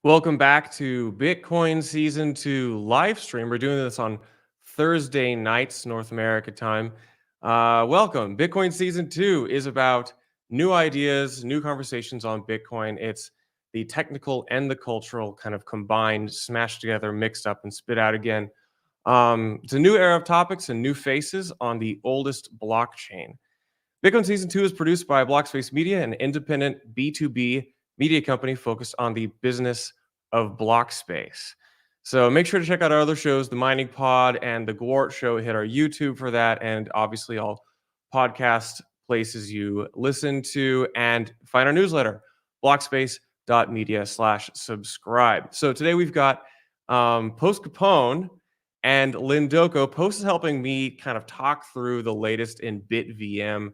Welcome back to Bitcoin Season 2 live stream. We're doing this on Thursday nights, North America time. Welcome. Bitcoin Season 2 is about new ideas, new conversations on Bitcoin. It's the technical and the cultural kind of combined, smashed together, mixed up, and spit out again. It's a new era of topics and new faces on the oldest blockchain. Bitcoin Season 2 is produced by Blockspace Media, an independent B2B media company focused on the business of Blockspace. So make sure to check out our other shows, The Mining Pod and The Gwart Show. Hit our YouTube for that, and obviously all podcast places you listen to, and find our newsletter, blockspace.media/subscribe. So today we've got Post Capone and Lyndoco. Post is helping me kind of talk through the latest in BitVM.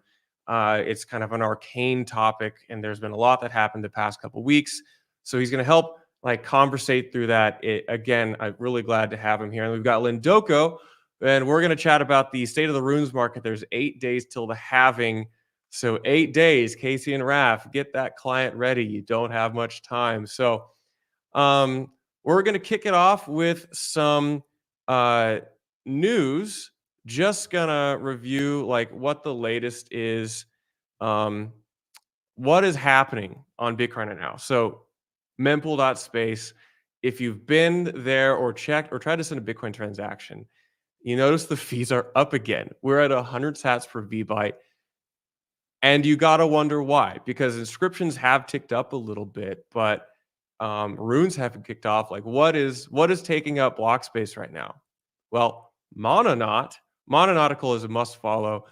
It's kind of an arcane topic, and there's been a lot that happened the past couple weeks. So he's going to help conversate through that. Again, I'm really glad to have him here. And we've got Lyndoco, and we're going to chat about the state of the runes market. There's 8 days till the halving. So 8 days, Casey and Raf, get that client ready. You don't have much time. So we're going to kick it off with some news. Just gonna review what the latest is, what is happening on Bitcoin right now. So mempool.space, if you've been there or checked or tried to send a Bitcoin transaction, you notice the fees are up again. We're at 100 sats per VByte, and you gotta wonder why, because inscriptions have ticked up a little bit, but runes haven't kicked off. What is taking up block space right now? Well, Mononautical is a must follow.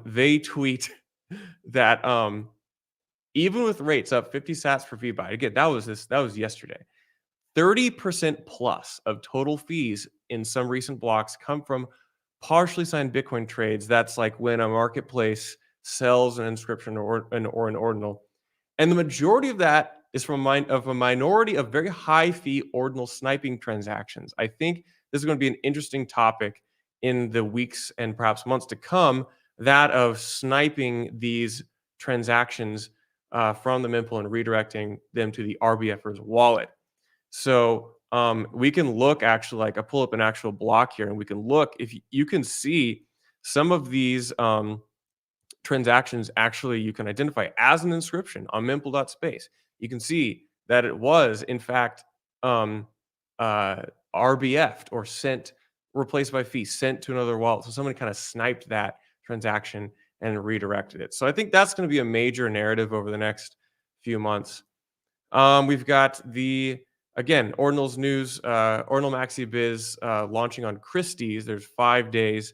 They tweet that even with rates up 50 sats per VByte, again, that was yesterday, 30% plus of total fees in some recent blocks come from partially signed Bitcoin trades. That's like when a marketplace sells an inscription or an ordinal. And the majority of that is from a minority of very high fee ordinal sniping transactions. I think this is going to be an interesting topic in the weeks and perhaps months to come, that of sniping these transactions from the mempool and redirecting them to the RBFer's wallet. So we can look I pull up an actual block here, and we can look, if you can see some of these transactions actually you can identify as an inscription on mempool.space. You can see that it was in fact RBF'd or replaced by fee, sent to another wallet. So somebody kind of sniped that transaction and redirected it. So I think that's going to be a major narrative over the next few months. We've got Ordinals news, Ordinal Maxi Biz launching on Christie's. There's 5 days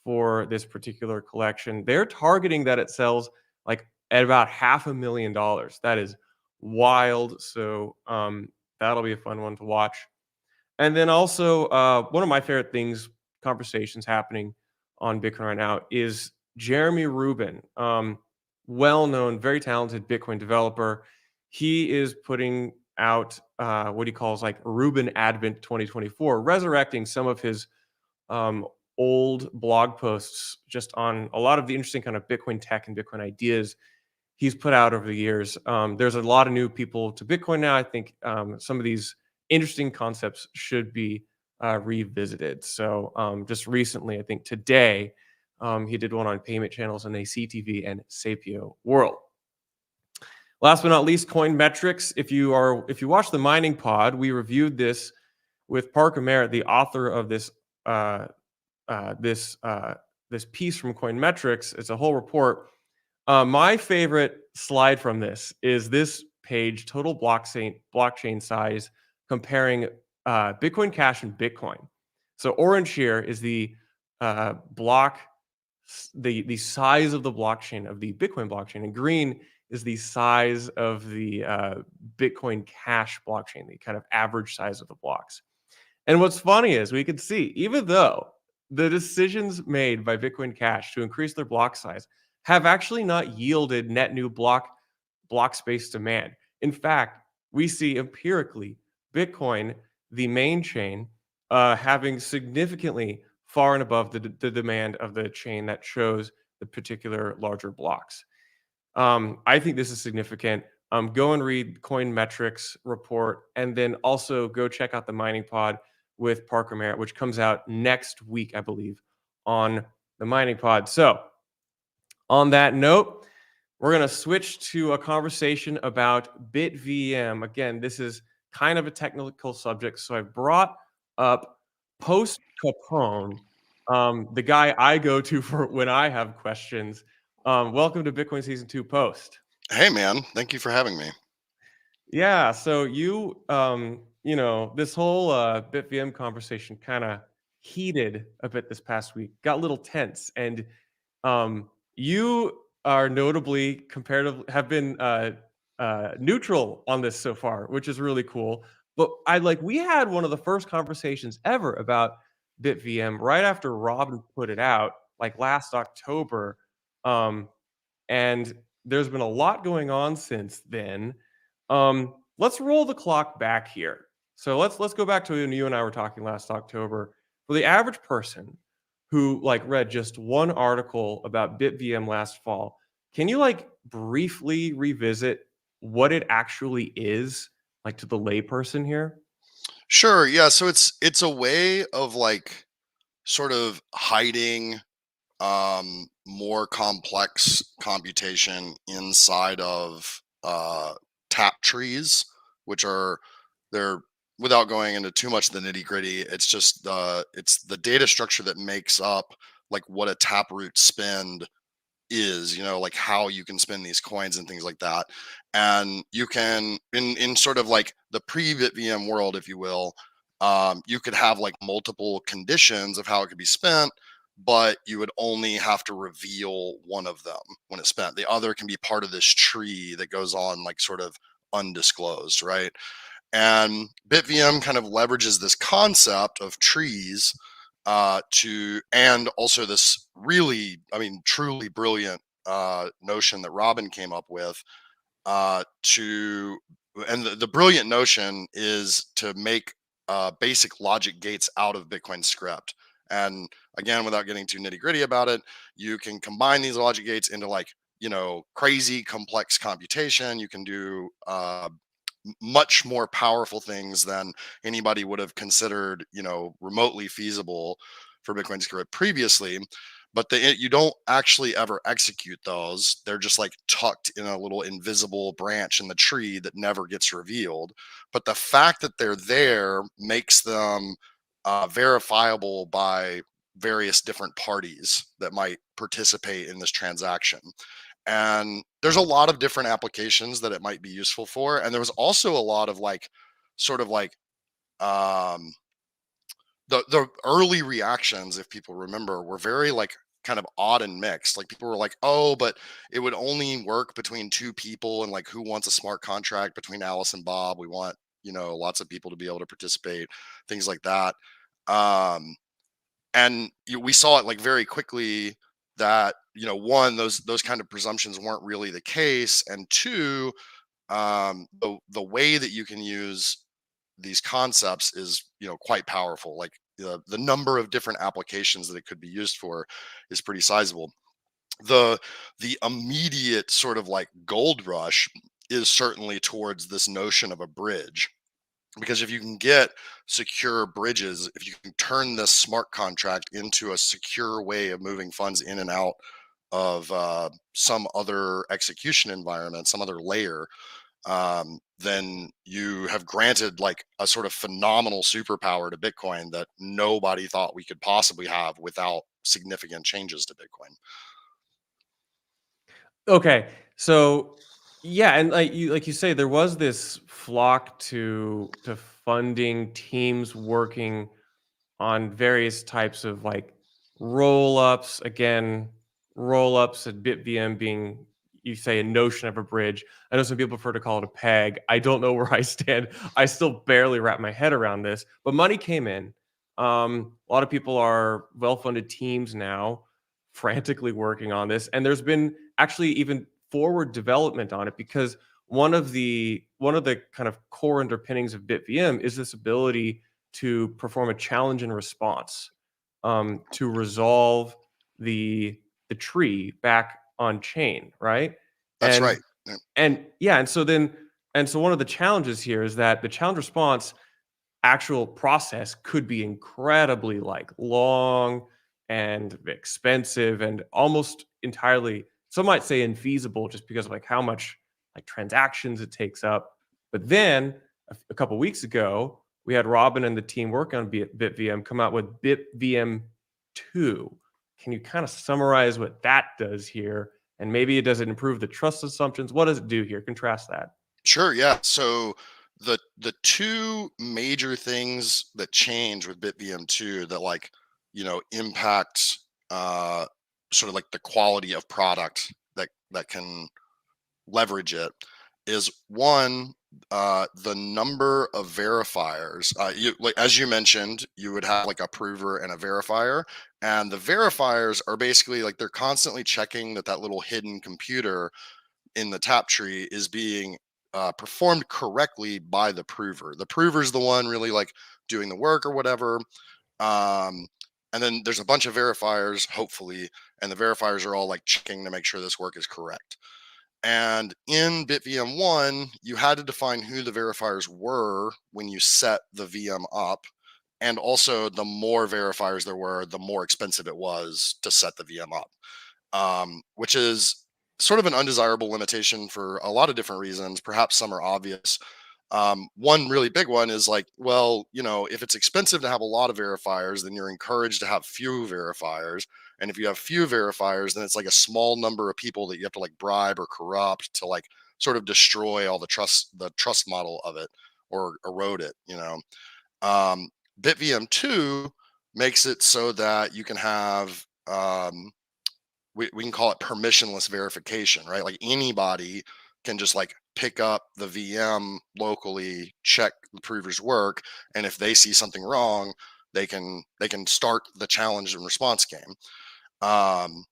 for this particular collection. They're targeting that it sells at about $500,000. That is wild. So that'll be a fun one to watch. And then also one of my favorite conversations happening on Bitcoin right now is Jeremy Rubin, well-known, very talented Bitcoin developer. He is putting out what he calls Rubin Advent 2024, resurrecting some of his old blog posts just on a lot of the interesting kind of Bitcoin tech and Bitcoin ideas he's put out over the years. There's a lot of new people to Bitcoin now. I think some of these interesting concepts should be revisited. So just recently, I think today, he did one on payment channels in ACTV and Sapio World. Last but not least, Coin Metrics. If you watch the Mining Pod, we reviewed this with Parker Merritt, the author of this this piece from Coin Metrics. It's a whole report. My favorite slide from this is this page, total blockchain size, comparing Bitcoin Cash and Bitcoin. So orange here is the size of the blockchain, of the Bitcoin blockchain, and green is the size of the Bitcoin Cash blockchain, the kind of average size of the blocks. And what's funny is we can see, even though the decisions made by Bitcoin Cash to increase their block size have actually not yielded net new block space demand. In fact, we see empirically Bitcoin, the main chain, having significantly far and above the demand of the chain that chose the particular larger blocks. I think this is significant. Go and read Coin Metrics report, and then also go check out the mining pod with Parker Merritt, which comes out next week, I believe, on the mining pod. So, on that note, we're going to switch to a conversation about BitVM. Again, this is kind of a technical subject, so I brought up Post Capone, the guy I go to for when I have questions. Welcome to Bitcoin Season 2 Post. Hey, man. Thank you for having me. Yeah, so this whole BitVM conversation kind of heated a bit this past week, got a little tense, and you are notably comparatively have been neutral on this so far, which is really cool. But we had one of the first conversations ever about BitVM right after Robin put it out, like last October, um, and there's been a lot going on since then. Let's roll the clock back here. So let's go back to when you and I were talking last October. For the average person who read just one article about BitVM last fall, can you briefly revisit what it actually is, to the layperson here? Sure. Yeah. So it's a way of sort of hiding more complex computation inside of tap trees, which are they're without going into too much of the nitty gritty. It's just it's the data structure that makes up what a taproot spend is, like how you can spend these coins and things like that. And you can in sort of the pre-BitVM world, if you will, you could have multiple conditions of how it could be spent, but you would only have to reveal one of them when it's spent. The other can be part of this tree that goes on sort of undisclosed, right? And BitVM kind of leverages this concept of trees and also this really, I mean, truly brilliant notion that Robin came up with and the brilliant notion is to make basic logic gates out of Bitcoin script. And again, without getting too nitty gritty about it, you can combine these logic gates into crazy complex computation. You can do much more powerful things than anybody would have considered, remotely feasible for Bitcoin script previously. But you don't actually ever execute those. They're just tucked in a little invisible branch in the tree that never gets revealed. But the fact that they're there makes them verifiable by various different parties that might participate in this transaction. And there's a lot of different applications that it might be useful for. And there was also a lot of sort of um the early reactions, if people remember, were very kind of odd and mixed. People were like, oh, but it would only work between two people, and who wants a smart contract between Alice and Bob? We want, lots of people to be able to participate, things like that. And we saw it very quickly that, one, those kind of presumptions weren't really the case, and two, the way that you can use these concepts is, quite powerful. The number of different applications that it could be used for is pretty sizable. The immediate sort of gold rush is certainly towards this notion of a bridge, because if you can get secure bridges, if you can turn this smart contract into a secure way of moving funds in and out of some other execution environment, some other layer, then you have granted a sort of phenomenal superpower to Bitcoin that nobody thought we could possibly have without significant changes to Bitcoin. Okay, so yeah, and like you say, there was this flock to funding teams working on various types of roll ups. Again, roll ups at BitVM being, you say, a notion of a bridge. I know some people prefer to call it a peg. I don't know where I stand. I still barely wrap my head around this, but money came in. A lot of people are well funded teams now frantically working on this, and there's been actually even forward development on it, because one of the kind of core underpinnings of BitVM is this ability to perform a challenge and response, to resolve the tree back on chain, right? That's And right. Yeah. And yeah, and so one of the challenges here is that the challenge response actual process could be incredibly like long and expensive and almost entirely, some might say infeasible, just because of like how much like transactions it takes up. But then a couple weeks ago we had Robin and the team working on BitVM come out with BitVM 2. Can you kind of summarize what that does here? And maybe it doesn't improve the trust assumptions. What does it do here? Contrast that. Sure, yeah. So the two major things that change with BitVM2 that like, impact uh sort of like the quality of product that can leverage it is one, the number of verifiers. You like, as you mentioned, you would have like a prover and a verifier, and the verifiers are basically like they're constantly checking that that little hidden computer in the tap tree is being performed correctly by the prover. The prover's the one really like doing the work or whatever. Um, and then there's a bunch of verifiers, hopefully, and the verifiers are all like checking to make sure this work is correct. And in BitVM 1, you had to define who the verifiers were when you set the VM up. And also, the more verifiers there were, the more expensive it was to set the VM up, which is sort of an undesirable limitation for a lot of different reasons. Perhaps some are obvious. One really big one is like, well, if it's expensive to have a lot of verifiers, then you're encouraged to have few verifiers. And if you have few verifiers, then it's like a small number of people that you have to like bribe or corrupt to like sort of destroy all the trust model of it or erode it, Um, BitVM 2 makes it so that you can have we can call it permissionless verification, right? Like anybody can just like pick up the VM locally, check the prover's work, and if they see something wrong, they can start the challenge and response game. Um,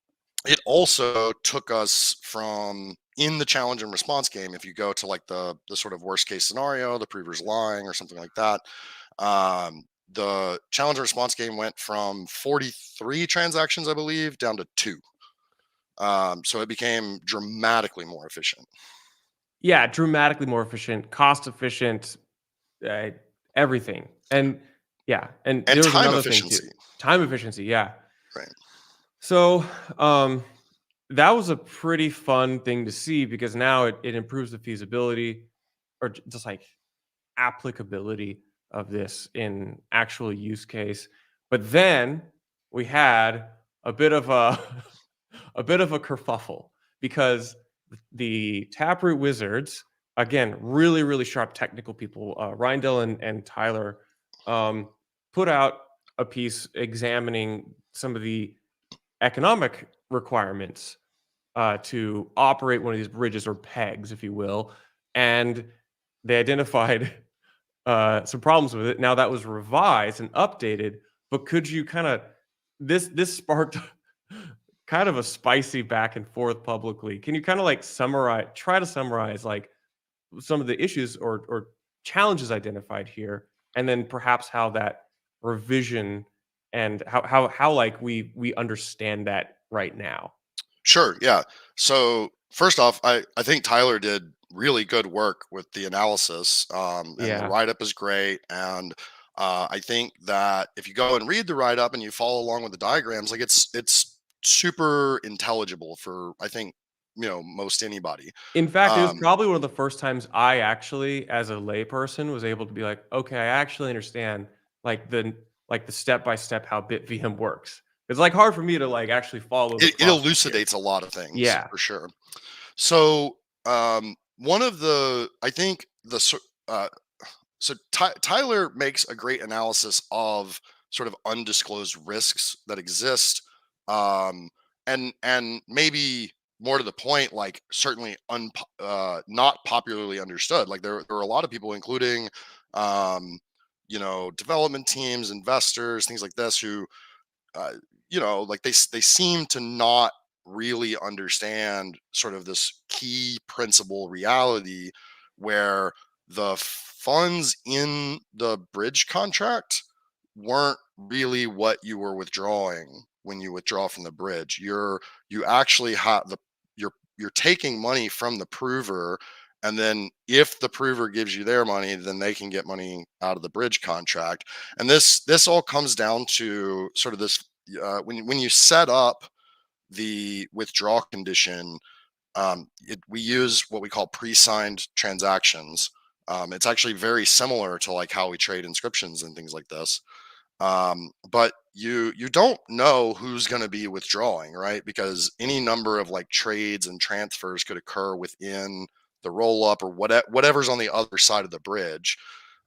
it also took us from in the challenge and response game. If you go to like the sort of worst case scenario, the prover's lying or something like that. The challenge and response game went from 43 transactions, I believe, down to 2. So it became dramatically more efficient. Yeah, dramatically more efficient, cost efficient, uh, everything. And yeah, and And there was time another thing too, efficiency, time efficiency. Yeah. right? So that was a pretty fun thing to see because now it improves the feasibility or just like applicability of this in actual use case. But then we had a bit of a a bit of a kerfuffle because the Taproot wizards, again, really really sharp technical people, Rindell and Tyler, um, put out a piece examining some of the economic requirements to operate one of these bridges or pegs, if you will, and they identified some problems with it. Now that was revised and updated, but could you kind of this sparked kind of a spicy back and forth publicly. Can you kind of like try to summarize like some of the issues or challenges identified here, and then perhaps how that revision and how like we understand that right now? Sure, yeah. So first off, I think Tyler did really good work with the analysis, and the Yeah. write up is great. And I think that if you go and read the write up and you follow along with the diagrams, like it's super intelligible for I think most anybody. In fact, it was Um, probably one of the first times I actually, as a layperson, was able to be like, "Okay, I actually understand like the step by step how BitVM works." It's like hard for me to like actually follow the it process here. elucidates a lot of things Yeah. for sure. So one of the I think the so Tyler makes a great analysis of sort of undisclosed risks that exist, um, and maybe more to the point, like certainly not popularly understood. Like there are a lot of people, including development teams, investors, things like this, who uh, like they seem to not really understand sort of this key principle reality where the funds in the bridge contract weren't really what you were withdrawing when you withdraw from the bridge. You actually have your you're taking money from the prover, and then if the prover gives you their money, then they can get money out of the bridge contract. And this all comes down to sort of this when you set up the withdrawal condition, we use what we call pre-signed transactions. It's actually very similar to like how we trade inscriptions and things like this. But you don't know who's going to be withdrawing, right? Because any number of like trades and transfers could occur within the roll up or whatever's on the other side of the bridge.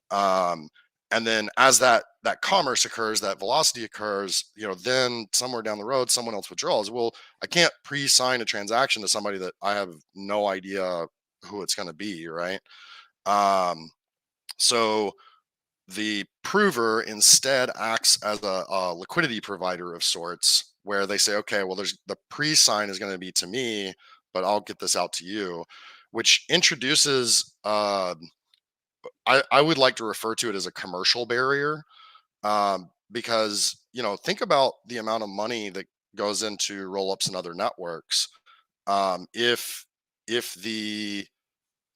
Um, and then as that commerce occurs, that velocity occurs, then somewhere down the road, someone else withdraws. Well, I can't pre-sign a transaction to somebody that I have no idea who it's going to be, right? Um, so the prover instead acts as a liquidity provider of sorts, where they say, okay, well, there's the pre-sign is going to be to me, but I'll get this out to you, which introduces I would like to refer to it as a commercial barrier, because think about the amount of money that goes into rollups and other networks. If the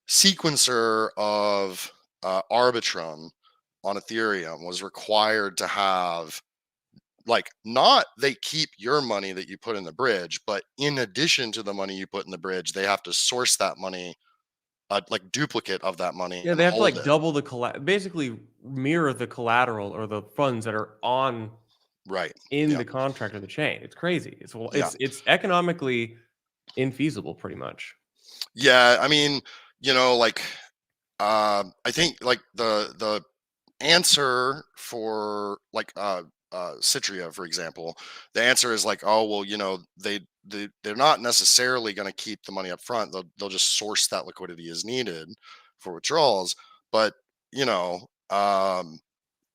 sequencer of Arbitrum on Ethereum was required to have, like, not they keep your money that you put in the bridge, but in addition to the money you put in the bridge, they have to source that money, like duplicate of that money, Yeah, and they have to hold like it. double the basically mirror the collateral or the funds that are on Right. in Yeah. the contract or the chain. It's crazy. Yeah. It's economically infeasible pretty much. Yeah. I mean, like, I think like the answer for like Citria, for example, the answer is like, oh well, they're not necessarily going to keep the money up front. They'll just source that liquidity as needed for withdrawals. But you know,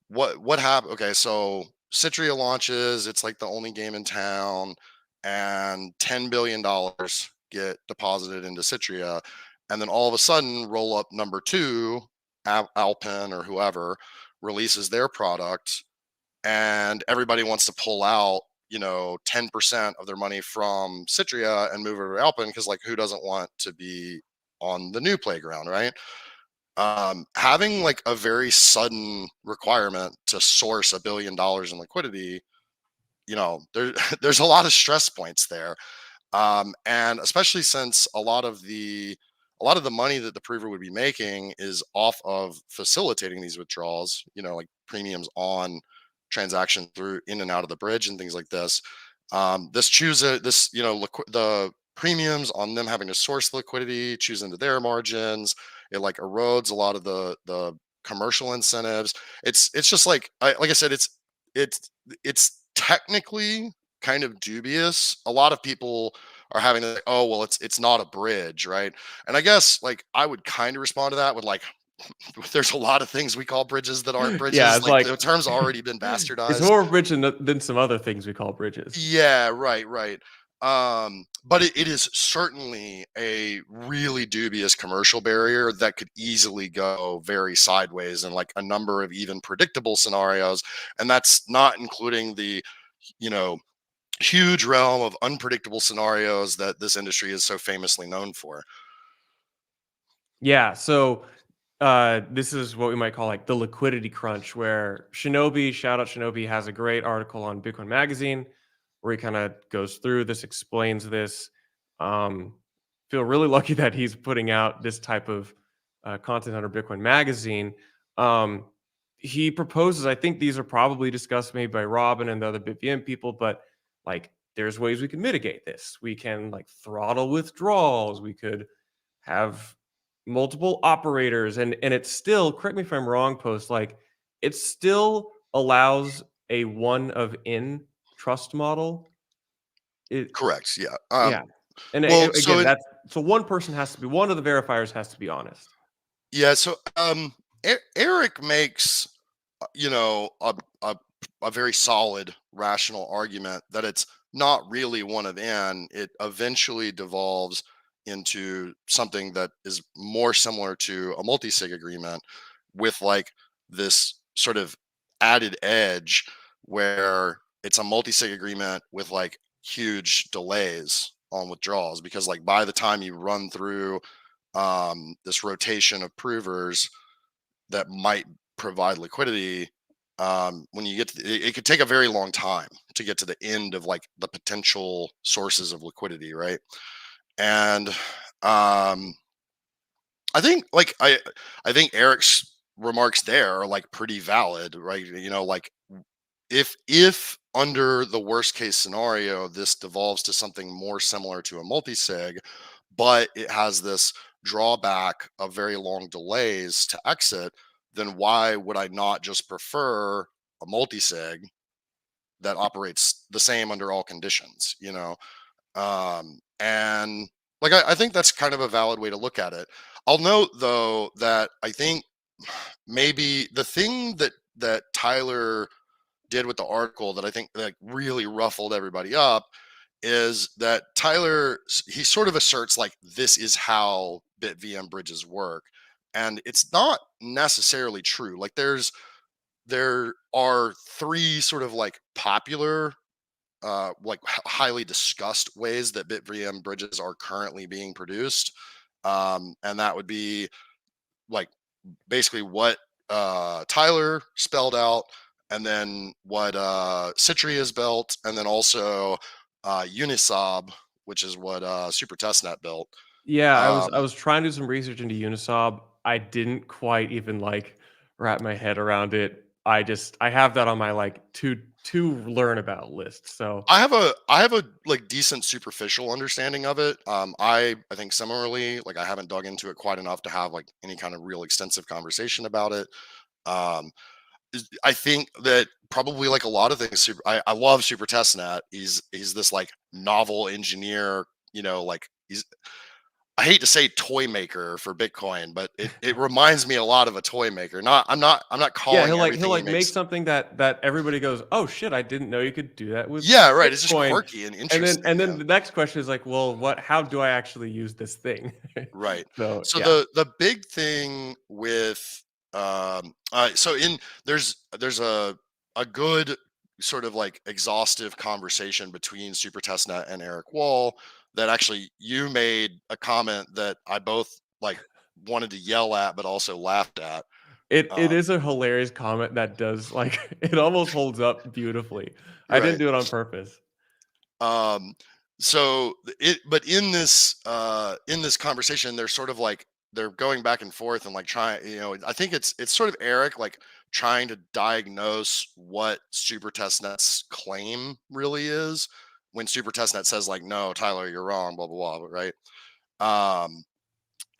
what happened? Okay, so Citria launches. It's like the only game in town, and $10 billion get deposited into Citria, and then all of a sudden, roll up number two, Alpin or whoever, releases their product, and everybody wants to pull out 10% of their money from Citria and move it to Alpin, because like who doesn't want to be on the new playground, right? Having like a very sudden requirement to source $1 billion in liquidity, there's a lot of stress points there. And especially since a lot of the money that the prover would be making is off of facilitating these withdrawals, like premiums on transaction through in and out of the bridge and things like this. The premiums on them having to source liquidity, choose into their margins. It like erodes a lot of the commercial incentives. It's just like I said, it's technically kind of dubious. A lot of people are having to, oh well, it's not a bridge, right? And I guess like I would kind of respond to that with like, there's a lot of things we call bridges that aren't Yeah, bridges. it's Like like the term's already been it's bastardized. more of a bridge than some other things we call bridges. Yeah, right, right. But it is certainly a really dubious commercial barrier that could easily go very sideways in like a number of even predictable scenarios. And that's not including the, you know, huge realm of unpredictable scenarios that this industry is so famously known for. Yeah, so this is what we might call like the liquidity crunch, where Shinobi, shout out Shinobi, has a great article on Bitcoin Magazine where he kind of goes through this, explains this. Um, feel really lucky that he's putting out this type of content under Bitcoin Magazine. Um, he proposes, I think these are probably discussed maybe by Robin and the other BitVM people, but like there's ways we can mitigate this. We can like throttle withdrawals. We could have multiple operators, and it's still, correct me if I'm wrong, Post, like it still allows a one of in trust model. It Correct. Yeah. Yeah. And Well, so again, that's so one person has to be, one of the verifiers has to be honest. yeah, so Eric makes a a very solid rational argument that it's not really one of n. It eventually devolves into something that is more similar to a multi-sig agreement, with like this sort of added edge where it's a multi-sig agreement with like huge delays on withdrawals, because like by the time you run through this rotation of provers that might provide liquidity, when you get to it could take a very long time to get to the end of like the potential sources of liquidity, right? And I think like I think Eric's remarks there are like pretty valid, right? You know, like if under the worst case scenario this devolves to something more similar to a multi-sig, but it has this drawback of very long delays to exit, then why would I not just prefer a multi-sig that operates the same under all conditions, you know? And like I think that's kind of a valid way to look at it. I'll note though that I think maybe the thing that Tyler did with the article that I think like really ruffled everybody up is that Tyler, he sort of asserts like this is how BitVM bridges work, and it's not necessarily true. Like there are three sort of like popular like highly discussed ways that BitVM bridges are currently being produced. And that would be like basically what Tyler spelled out, and then what Citri has built, and then also Uniswap, which is what Super Testnet built. Yeah, I Um, was trying to do some research into Uniswap. I didn't quite even like wrap my head around it. I have that on my like to learn about list. So I have a like decent superficial understanding of it. I think similarly, like I haven't dug into it quite enough to have like any kind of real extensive conversation about it. Um, I think that probably like a lot of things, I love Super Testnet. He's this like novel engineer, you know, like he's I hate to say toy maker for Bitcoin, but it reminds me a lot of a toy maker. Not I'm not yeah, calling he'll everything he like make makes. something that everybody goes, "Oh shit, I didn't know you could do that with Yeah, right. It's just Bitcoin." quirky and interesting. And Yeah. then the next question is like, "Well, what how do I actually use this thing?" Right. So, So yeah. the big thing with so in there's a good sort of like exhaustive conversation between Super Testnet and Eric Wall that actually you made a comment that I both like wanted to yell at but also laughed at. It Um, is a hilarious comment that does like it almost holds up beautifully. I didn't right. do it on purpose. Um, so it, but in this conversation, they're sort of like they're going back and forth and like trying, you know, I think it's sort of Eric like trying to diagnose what Super Testnet's claim really is when Super Testnet says like, no, Tyler, you're wrong, blah blah blah, right? Um,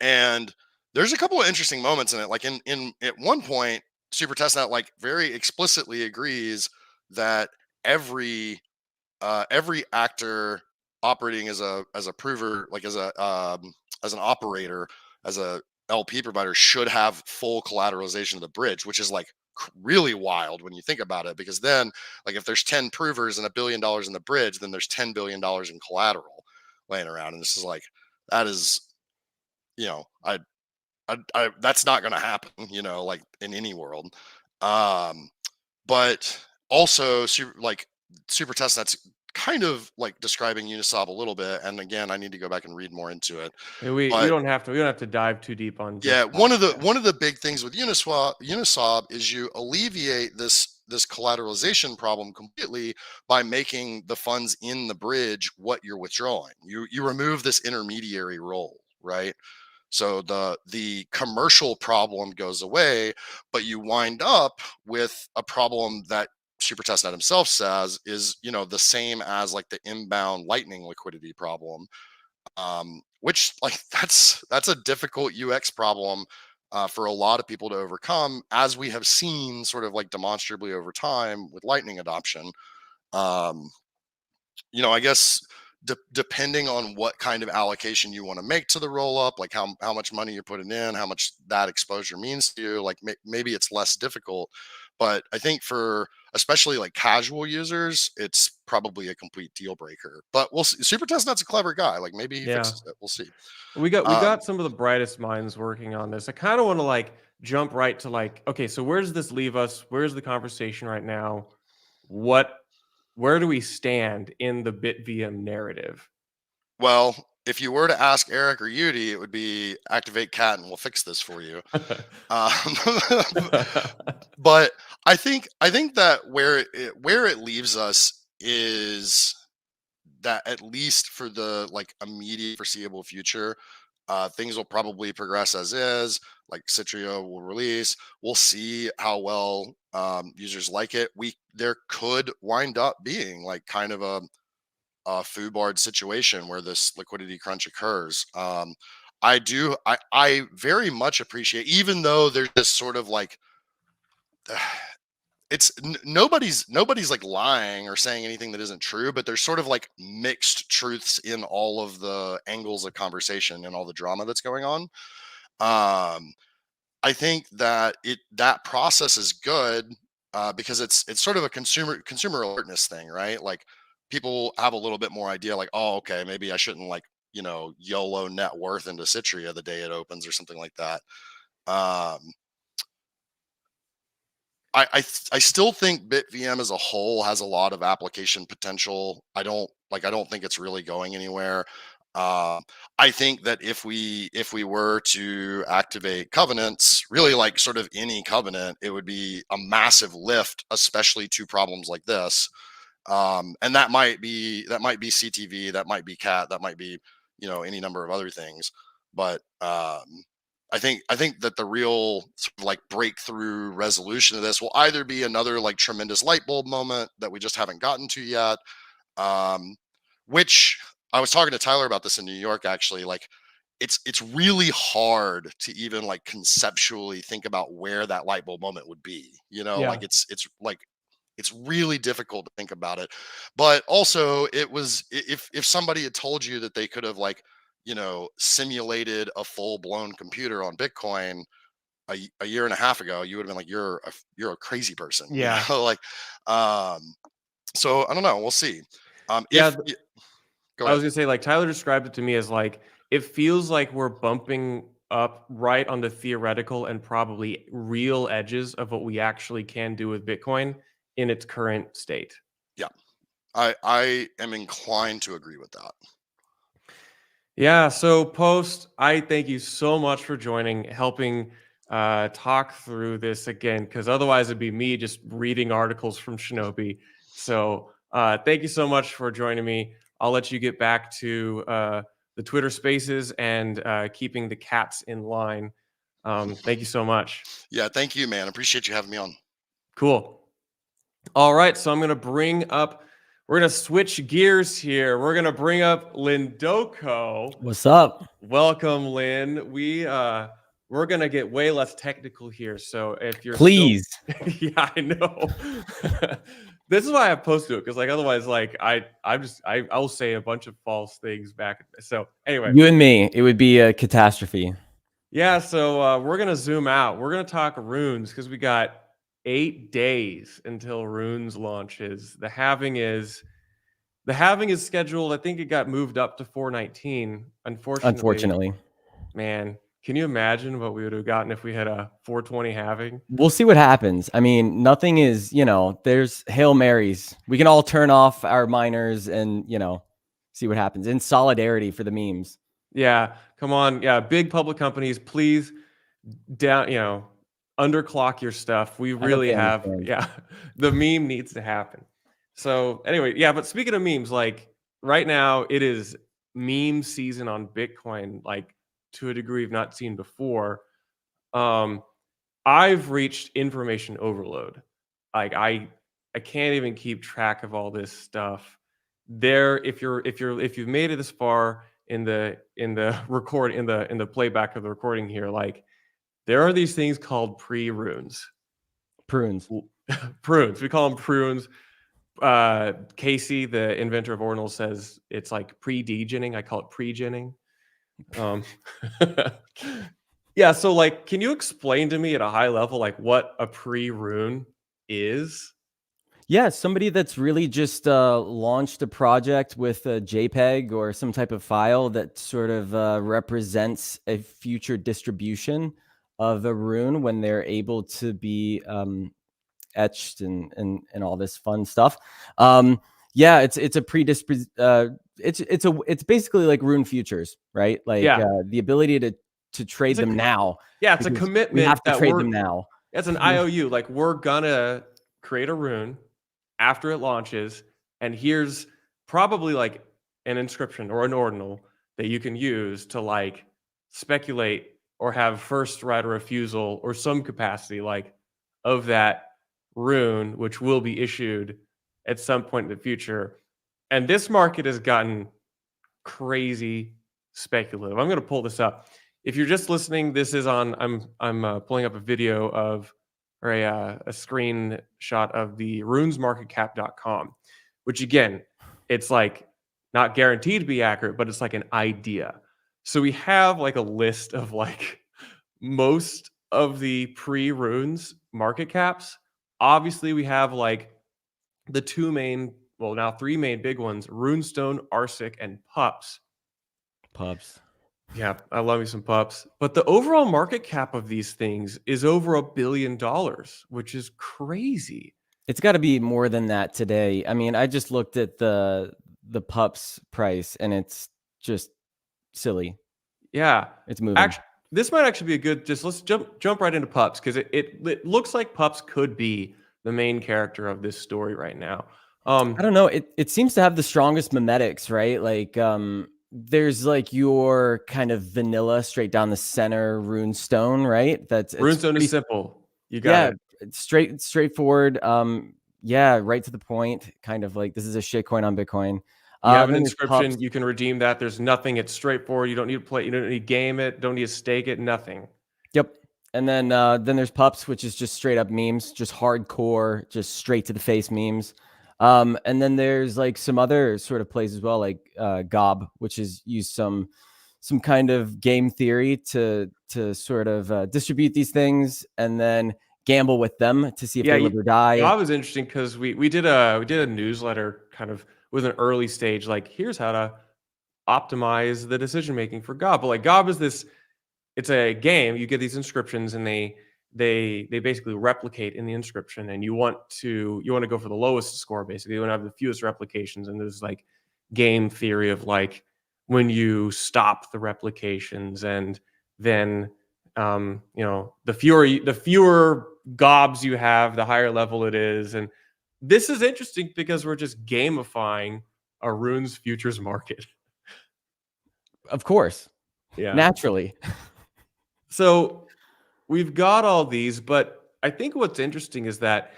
and there's a couple of interesting moments in it. Like in at one point, Super Testnet like very explicitly agrees that every every actor operating as a prover, like as an operator, as a LP provider, should have full collateralization of the bridge, which is like really wild when you think about it. Because then, like, if there's 10 provers and $1 billion in the bridge, then there's $10 billion in collateral laying around, and this is like that is, you know, I that's not going to happen, you know, like in any world. Um, but also like Super Testnet's kind of like describing Uniswap a little bit, and again I need to go back and read more into it. And But we don't have to dive too deep on yeah, just that. Yeah. one of the big things with Uniswap is you alleviate this collateralization problem completely by making the funds in the bridge what you're withdrawing. You remove this intermediary role, right? So the commercial problem goes away, but you wind up with a problem that Super Testnet himself says is, you know, the same as like the inbound Lightning liquidity problem, which like that's a difficult UX problem for a lot of people to overcome, as we have seen sort of like demonstrably over time with Lightning adoption. Um, you know, I guess depending on what kind of allocation you want to make to the roll up, like how much money you're putting in, how much that exposure means to you, like maybe it's less difficult. But I think for especially like casual users, it's probably a complete deal breaker. But we'll see. Super Testnet's a clever guy. Like maybe he Yeah. fixes it. We'll see. We Um, got some of the brightest minds working on this. I kind of want to like jump right to like, okay, so where does this leave us? Where's the conversation right now? What where do we stand in the BitVM narrative? Well, if you were to ask Eric or Yudi, it would be activate cat and we'll fix this for you. Um, but I think that where it leaves us is that at least for the like immediate foreseeable future, things will probably progress as is. Like Citrio will release. We'll see how well users like it. There could wind up being like kind of a foobarred situation where this liquidity crunch occurs. I very much appreciate, even though there's this sort of like nobody's like lying or saying anything that isn't true, but there's sort of like mixed truths in all of the angles of conversation and all the drama that's going on. um I think that that process is good, because it's sort of a consumer alertness thing, right? Like people have a little bit more idea, like, oh, okay, maybe I shouldn't like YOLO net worth into Citria the day it opens or something like that. um I still think BitVM as a whole has a lot of application potential. I don't think it's really going anywhere. I think that if we were to activate covenants, really like sort of any covenant, it would be a massive lift, especially to problems like this. And that might be CTV, that might be cat, that might be any number of other things. But I think that the real sort of like breakthrough resolution of this will either be another like tremendous light bulb moment that we just haven't gotten to yet, um, which I was talking to Tyler about this in New York actually. Like it's really hard to even like conceptually think about where that light bulb moment would be. Yeah. Like it's like it's really difficult to think about it. But also, it was if somebody had told you that they could have like simulated a full blown computer on Bitcoin a year and a half ago, you would have been like, you're a crazy person, Yeah. like. um so I don't know, we'll see. Yeah. If Go I ahead. was gonna say, like, Tyler described it to me as like, it feels like we're bumping up right on the theoretical and probably real edges of what we actually can do with Bitcoin in its current state. Yeah, I am inclined to agree with that. Yeah. So, Post, I thank you so much for joining, helping talk through this again, because otherwise it'd be me just reading articles from Shinobi. So, thank you so much for joining me. I'll let you get back to the Twitter Spaces and keeping the cats in line. Thank you so much. Yeah, thank you, man. Appreciate you having me on. Cool. All right, so we're gonna switch gears here. We're gonna bring up Lyndoco. What's up? Welcome, Lynn. We're gonna get way less technical here. So if you're Please. still, yeah, I know. This is why I post to it, because like otherwise, like I'll say a bunch of false things back. So anyway, You and me, it would be a catastrophe. yeah. So we're gonna zoom out. We're gonna talk runes because we got 8 days until runes launches. The halving is scheduled. I think it got moved up to 419. Unfortunately. Man, can you imagine what we would have gotten if we had a 420 halving? We'll see what happens. I mean, nothing is, there's Hail Marys. We can all turn off our miners and, see what happens in solidarity for the memes. Yeah, come on. Yeah, big public companies, please underclock your stuff. We really have, yeah, the meme needs to happen. So anyway, yeah, but speaking of memes, like right now it is meme season on Bitcoin, like to a degree we've not seen before. I've reached information overload. Like I can't even keep track of all this stuff. If you've made it this far in the record in the playback of the recording here, like there are these things called pre-runes. Prunes. Prunes. We call them prunes. Casey, the inventor of Ordinal, says it's like pre-degening. I call it pre-genning. Yeah, so like, can you explain to me at a high level like what a pre-rune is? Yeah, somebody that's really just launched a project with a JPEG or some type of file that sort of represents a future distribution of a rune when they're able to be etched and all this fun stuff. Yeah, it's a it's basically like Rune Futures, right? Like Yeah. the ability to trade It's a them now. Yeah, it's a Because we commitment have to that trade them now. it's an IOU. Like, we're gonna create a rune after it launches, and here's probably like an inscription or an ordinal that you can use to like speculate or have first right of refusal or some capacity like of that rune, which will be issued at some point in the future. And this market has gotten crazy speculative. I'm going to pull this up. If you're just listening, this is on. I'm pulling up a video of or a screenshot of the runesmarketcap.com, which again, it's like not guaranteed to be accurate, but it's like an idea. So we have like a list of like most of the pre-runes market caps. Obviously, we have like the two main, well, now three main big ones: Runestone, Arsic, and Pups. Pups. Yeah, I love me some Pups. But the overall market cap of these things is over $1 billion, which is crazy. It's got to be more than that today. I mean, I just looked at the Pups price, and it's just silly. Yeah, It's moving. actually, this might actually be a good. Just let's jump right into Pups, because it looks like Pups could be the main character of this story right now. I don't know. It seems to have the strongest memetics, right? Like there's like your kind of vanilla straight down the center runestone, right? Runestone is simple. You got it. It's straightforward. Yeah, right to the point. Kind of like this is a shitcoin on Bitcoin. You have an Then there's inscription. Pups. You can redeem that. There's nothing. It's straightforward. You don't need to play. You don't need to game it. Don't need to stake it. Nothing. Yep. And then there's Pups, which is just straight up memes, just hardcore, just straight to the face memes. And then there's like some other sort of plays as well, like Gob, which is used some kind of game theory to sort of distribute these things and then gamble with them to see if they live or die. Gob was interesting because we did a newsletter kind of with an early stage, like here's how to optimize the decision making for Gob. But like Gob is this, it's a game. You get these inscriptions and they basically replicate in the inscription, and you want to go for the lowest score. Basically, you want to have the fewest replications. And there's like game theory of like when you stop the replications, and then the fewer gobs you have, the higher level it is. And this is interesting because we're just gamifying a runes futures market. Of course, Yeah, naturally. So we've got all these, but I think what's interesting is that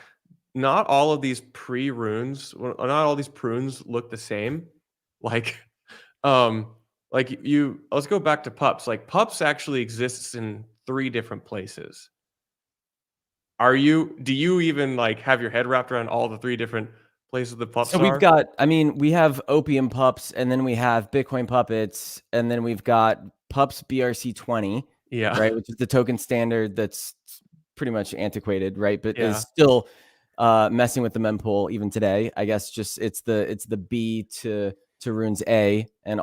not all of these pre-runes, not all these prunes look the same. Like, let's go back to Pups. Like Pups actually exists in 3 different places. Do you even like have your head wrapped around all the 3 different places the Pups So are? we've got, I mean, we have Opium Pups, and then we have Bitcoin Puppets, and then we've got Pups BRC20. Yeah. Right, which is the token standard that's pretty much antiquated, right? But Yeah. is still messing with the mempool even today. I guess just it's the B to runes A, and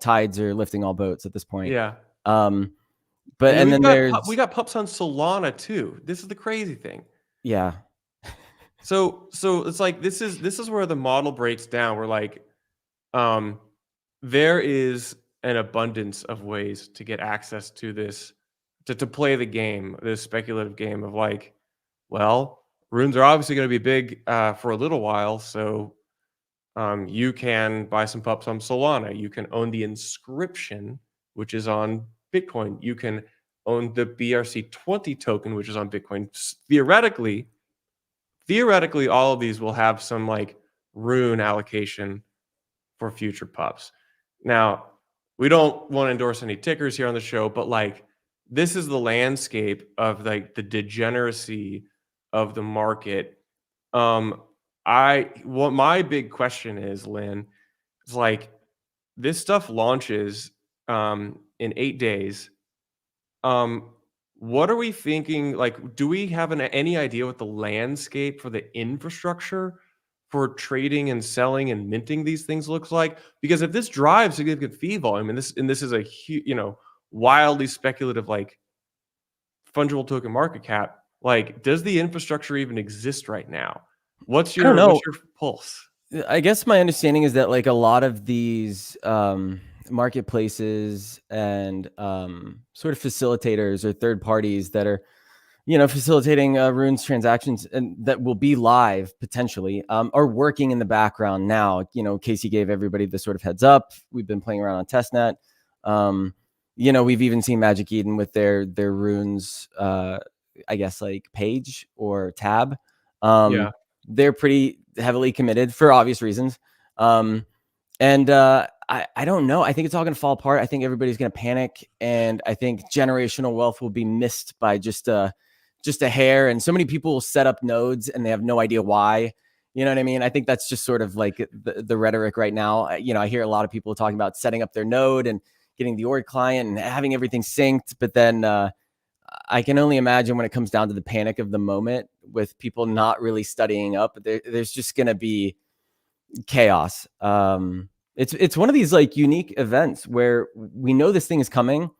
tides are lifting all boats at this point. Yeah. But and then we got Pups on Solana too. This is the crazy thing. Yeah. So it's like this is where the model breaks down. We're like, there is an abundance of ways to get access to this, to play the game, this speculative game of like, well, runes are obviously going to be big for a little while. So you can buy some Pups on Solana. You can own the inscription, which is on Bitcoin. You can own the BRC20 token, which is on Bitcoin. Theoretically, all of these will have some like rune allocation for future Pups. Now, we don't want to endorse any tickers here on the show, but like this is the landscape of like the degeneracy of the market. What my big question is, Lynn, is like this stuff launches in 8 days. What are we thinking? Like, do we have any idea what the landscape for the infrastructure for trading and selling and minting these things looks like? Because if this drives significant fee volume, and this is a wildly speculative like fungible token market cap, like does the infrastructure even exist right now? What's your pulse? I guess my understanding is that like a lot of these marketplaces and sort of facilitators or third parties that are, facilitating runes transactions and that will be live potentially are working in the background now. Casey gave everybody the sort of heads up. We've been playing around on testnet. We've even seen Magic Eden with their runes, I guess like page or tab. Yeah. They're pretty heavily committed for obvious reasons. I don't know. I think it's all going to fall apart. I think everybody's going to panic, and I think generational wealth will be missed by just a hair. And so many people will set up nodes and they have no idea why. You know what I mean? I think that's just sort of like the rhetoric right now. I hear a lot of people talking about setting up their node and getting the org client and having everything synced, but then I can only imagine when it comes down to the panic of the moment with people not really studying up, there's just going to be chaos. It's one of these like unique events where we know this thing is coming,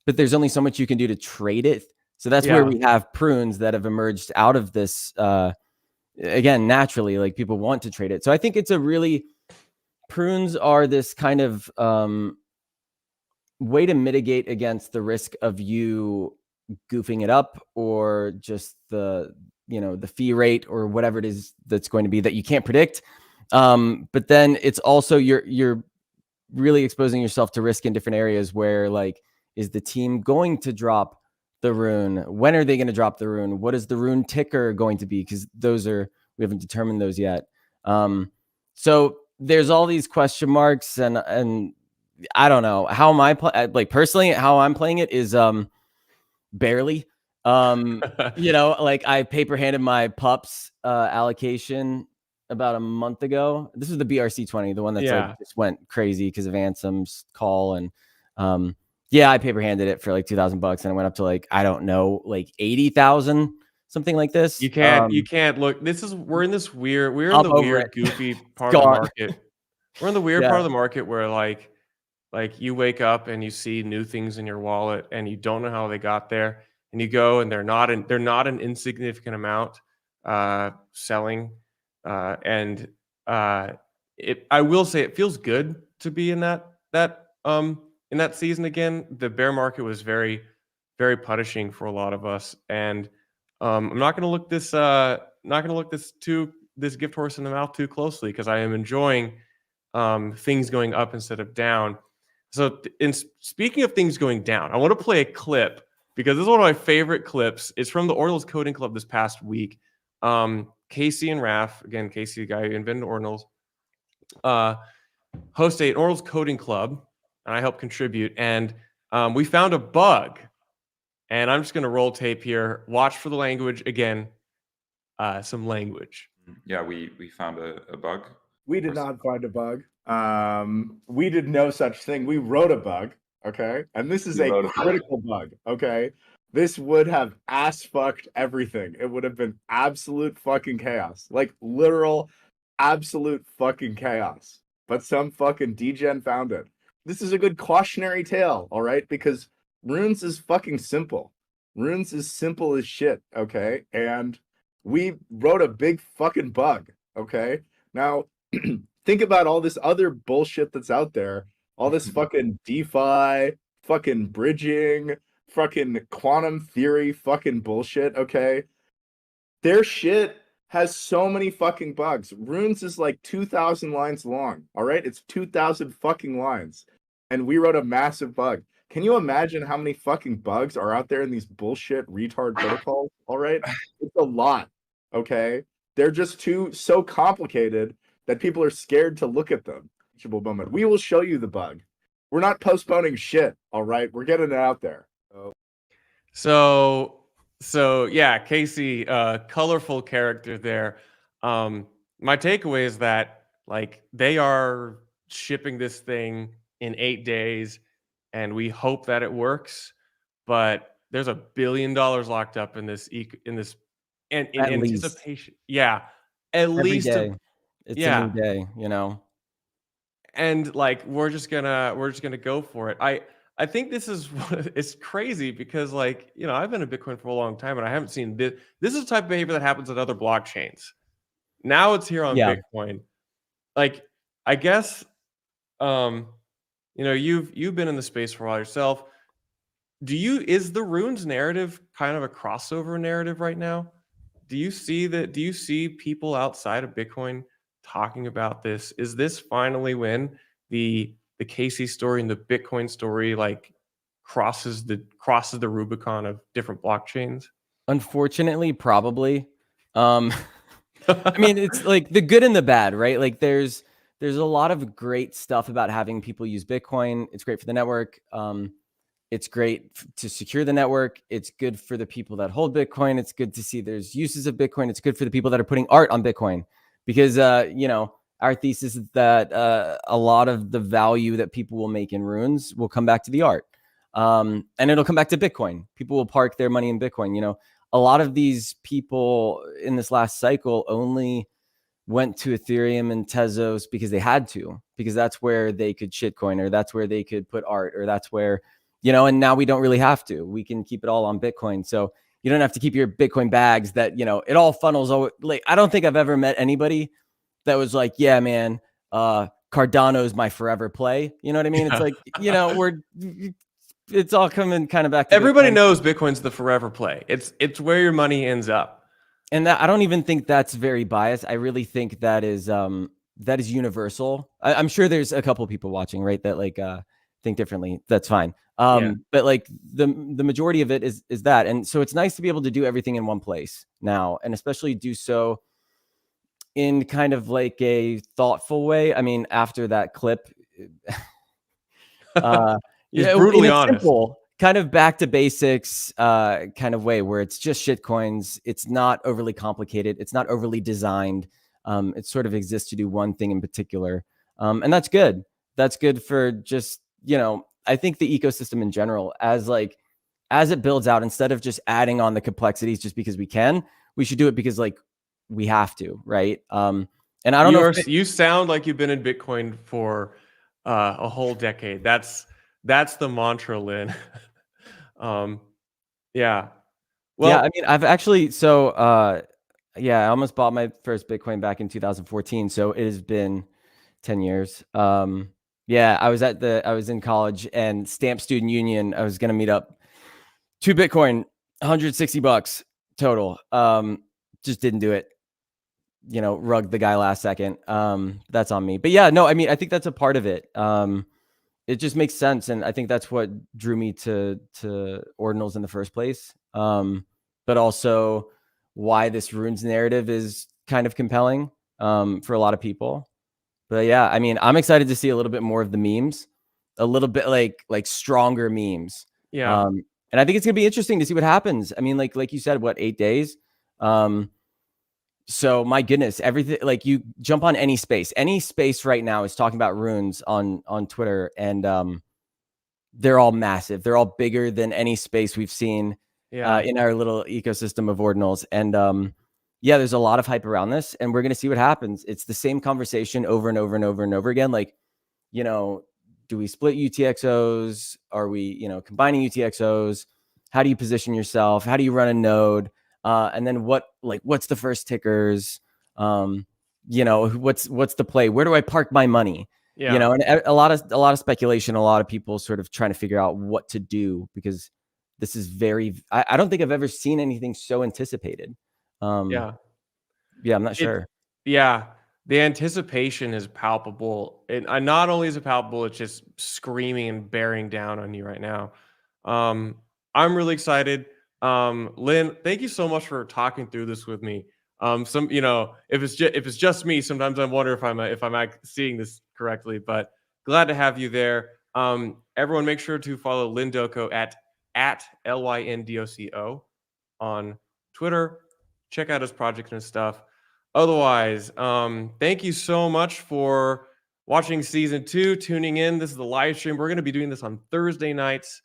but there's only so much you can do to trade it. So that's where we have prunes that have emerged out of this. Again, naturally, like people want to trade it. So I think it's prunes are this kind of way to mitigate against the risk of you goofing it up or just the fee rate or whatever it is that's going to be that you can't predict. But then it's also you're really exposing yourself to risk in different areas where like, is the team going to drop the rune? When are they going to drop the rune? What is the rune ticker going to be? Because we haven't determined those yet. So there's all these question marks, and I don't know how personally how I'm playing it is barely. Like I paper handed my pups allocation about a month ago. This was the BRC20, the one that's like just went crazy because of Ansem's call. And I paper handed it for like $2,000 and I went up to like, I don't know, like 80,000, something like this. You can't look. We're in the weird goofy part of the market. We're in the weird part of the market where like you wake up and you see new things in your wallet and you don't know how they got there, and you go and they're not an insignificant amount selling. I will say it feels good to be in that season again. The bear market was very, very punishing for a lot of us, and I'm not going to look this gift horse in the mouth too closely because I am enjoying things going up instead of down. So, speaking of things going down, I want to play a clip because this is one of my favorite clips. It's from the Ordinals Coding Club this past week. Casey and Raph, again, Casey, the guy who invented Ordinals, host an Ordinals Coding Club, and I help contribute. And we found a bug, and I'm just going to roll tape here. Watch for the language again. Some language. Yeah, we found a bug. We did not find a bug. We did no such thing. We wrote a bug, okay? And this is a critical bug, okay? This would have ass fucked everything. It would have been absolute fucking chaos. Like literal absolute fucking chaos. But some fucking degen found it. This is a good cautionary tale, all right? Because runes is fucking simple. Runes is simple as shit, okay? And we wrote a big fucking bug, okay? Now, think about all this other bullshit that's out there. All this fucking DeFi, fucking bridging, fucking quantum theory fucking bullshit, okay? Their shit has so many fucking bugs. Runes is like 2,000 lines long, all right? It's 2,000 fucking lines. And we wrote a massive bug. Can you imagine how many fucking bugs are out there in these bullshit retard protocols, all right? It's a lot, okay? They're just so complicated that people are scared to look at them. Moment. We will show you the bug. We're not postponing shit, all right? We're getting it out there. So yeah, Casey, colorful character there. My takeaway is that like they are shipping this thing in 8 days, and we hope that it works. But there's $1 billion locked up in this in anticipation. Yeah, at least day. It's a new day, you know. And like we're just gonna go for it. I think this is it's crazy because like, you know, I've been in Bitcoin for a long time and I haven't seen this. This is the type of behavior that happens at other blockchains. Now it's here on Bitcoin. like, I guess, you know, you've been in the space for a while yourself. Is the runes narrative kind of a crossover narrative right now? Do you see that? Do you see people outside of Bitcoin talking about this? Is this finally when the Casey story and the Bitcoin story like crosses the Rubicon of different blockchains? Unfortunately, probably. Um, I mean, it's like the good and the bad, right? Like there's a lot of great stuff about having people use Bitcoin. It's great for the network. It's great to secure the network. It's good for the people that hold Bitcoin. It's good to see there's uses of Bitcoin. It's good for the people that are putting art on Bitcoin because, you know, our thesis is that a lot of the value that people will make in runes will come back to the art. And it'll come back to Bitcoin. People will park their money in Bitcoin. You know, a lot of these people in this last cycle only went to Ethereum and Tezos because they had to, because that's where they could shitcoin, or that's where they could put art, or that's where, you know, and now we don't really have to. We can keep it all on Bitcoin. So you don't have to keep your Bitcoin bags that, you know, it all funnels. Like, I don't think I've ever met anybody that was like, yeah, man, Cardano's my forever play. You know what I mean? Yeah. It's like, you know, it's all coming kind of back to Everybody Bitcoin. knows Bitcoin's the forever play. It's where your money ends up. And that, I don't even think that's very biased. I really think that is universal. I'm sure there's a couple people watching, right, that like think differently. That's fine. But like the majority of it is that. And so it's nice to be able to do everything in one place now, and especially do so in kind of like a thoughtful way. I mean, after that clip, He's yeah, brutally in a honest. simple, kind of back to basics kind of way, where it's just shit coins. It's not overly complicated. It's not overly designed. It sort of exists to do one thing in particular. And that's good. That's good for just, you know, I think the ecosystem in general, as it builds out, instead of just adding on the complexities just because we can, we should do it because like we have to, right? And I don't know if You sound like you've been in Bitcoin for a whole decade. That's the mantra, Lynn. Yeah. Well, yeah, I mean, I've actually, yeah, I almost bought my first Bitcoin back in 2014. So it has been 10 years. Yeah, I was in college, and Stamp Student Union, I was going to meet up 2 Bitcoin, $160 total. Just didn't do it. You know, rugged the guy last second. That's on me. But yeah, no, I mean, I think that's a part of it. It just makes sense, and I think that's what drew me to ordinals in the first place. But also why this runes narrative is kind of compelling for a lot of people. But yeah, I mean, I'm excited to see a little bit more of the memes, a little bit like stronger memes. yeah. And I think it's gonna be interesting to see what happens. I mean, like you said, what, 8 days? So my goodness, everything, like you jump on any space right now is talking about runes on Twitter, and they're all massive. They're all bigger than any space we've seen in our little ecosystem of ordinals. And yeah, there's a lot of hype around this, and we're going to see what happens. It's the same conversation over and over and over and over again. Like, you know, do we split UTXOs? Are we, you know, combining UTXOs? How do you position yourself? How do you run a node? And then what's the first tickers? You know, what's the play? Where do I park my money? Yeah. You know, and a lot of speculation, a lot of people sort of trying to figure out what to do, because this is I don't think I've ever seen anything so anticipated. Yeah. I'm not sure. Yeah. The anticipation is palpable. And not only is it palpable, it's just screaming and bearing down on you right now. I'm really excited. Lynn, thank you so much for talking through this with me. You know, if it's just me, sometimes I wonder if I'm seeing this correctly, but glad to have you there. Everyone make sure to follow Lyndoco at LYNDOCO on Twitter. Check out his project and stuff. Otherwise, thank you so much for watching season 2, tuning in. This is the live stream. We're going to be doing this on Thursday nights,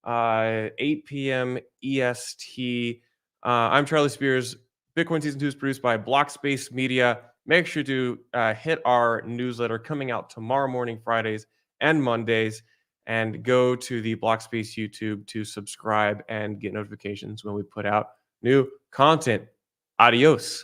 8 p.m. EST. I'm Charlie Spears. Bitcoin Season 2 is produced by Blockspace Media. Make sure to hit our newsletter coming out tomorrow morning, Fridays and Mondays, and go to the Blockspace YouTube to subscribe and get notifications when we put out new content. Adios.